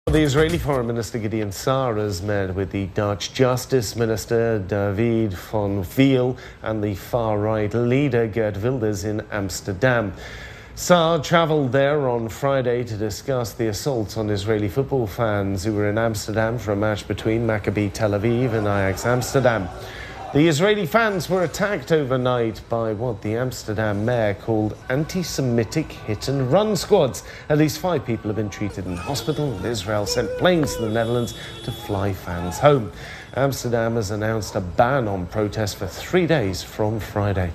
The Israeli Foreign Minister Gideon Saar has met with the Dutch Justice Minister David van Weel and the far-right leader Geert Wilders in Amsterdam. Saar travelled there on Friday to discuss the assaults on Israeli football fans who were in Amsterdam for a match between Maccabi Tel Aviv and Ajax Amsterdam. The Israeli fans were attacked overnight by what the Amsterdam mayor called antisemitic hit-and-run squads. At least 5 people have been treated in hospital, and Israel sent planes to the Netherlands to fly fans home. Amsterdam has announced a ban on protests for 3 days from Friday.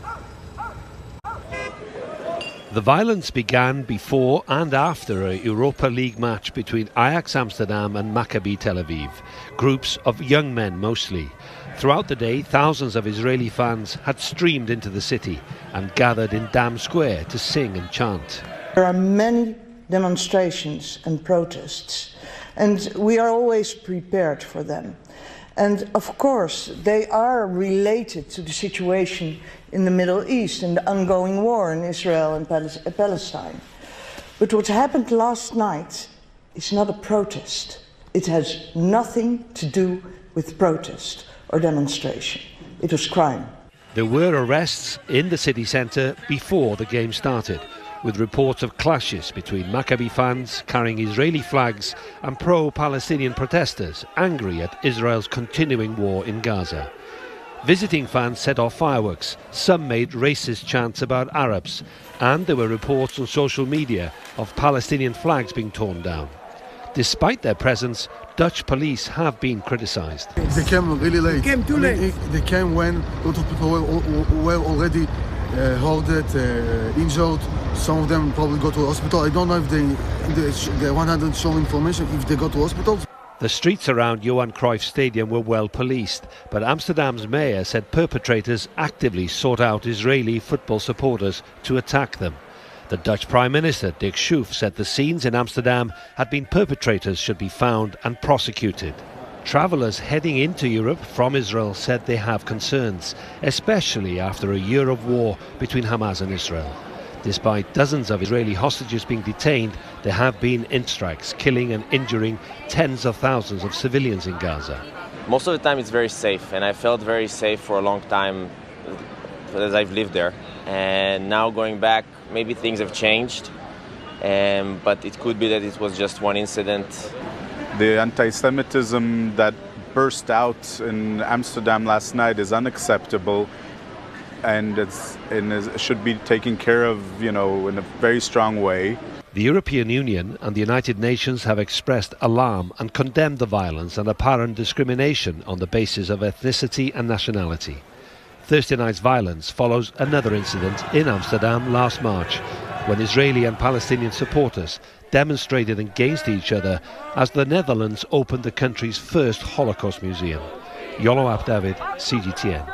The violence began before and after a Europa League match between Ajax Amsterdam and Maccabi Tel Aviv. Groups of young men mostly. Throughout the day, thousands of Israeli fans had streamed into the city and gathered in Dam Square to sing and chant. There are many demonstrations and protests, and we are always prepared for them. And of course, they are related to the situation in the Middle East and the ongoing war in Israel and Palestine. But what happened last night is not a protest. It has nothing to do with protest or demonstration. It was crime. There were arrests in the city centre before the game started, with reports of clashes between Maccabi fans carrying Israeli flags and pro-Palestinian protesters angry at Israel's continuing war in Gaza. Visiting fans set off fireworks, some made racist chants about Arabs, and there were reports on social media of Palestinian flags being torn down. Despite their presence, Dutch police have been criticised. They came really late. They came too late. They came when a lot of people were already hurted, injured. Some of them probably go to the hospital. I don't know if they 100% show information if they go to hospitals. The streets around Johan Cruyff Stadium were well policed, but Amsterdam's mayor said perpetrators actively sought out Israeli football supporters to attack them. The Dutch Prime Minister, Dick Schoof, said the scenes in Amsterdam had been perpetrators should be found and prosecuted. Travellers heading into Europe from Israel said they have concerns, especially after a year of war between Hamas and Israel. Despite dozens of Israeli hostages being detained, there have been airstrikes, killing and injuring tens of thousands of civilians in Gaza. Most of the time it's very safe, and I felt very safe for a long time as I've lived there. And now going back, maybe things have changed, but it could be that it was just one incident. The anti-Semitism that burst out in Amsterdam last night is unacceptable, and it should be taken care of, in a very strong way. The European Union and the United Nations have expressed alarm and condemned the violence and apparent discrimination on the basis of ethnicity and nationality. Thursday night's violence follows another incident in Amsterdam last March, when Israeli and Palestinian supporters demonstrated against each other as the Netherlands opened the country's first Holocaust museum. Yolo Ab David, CGTN.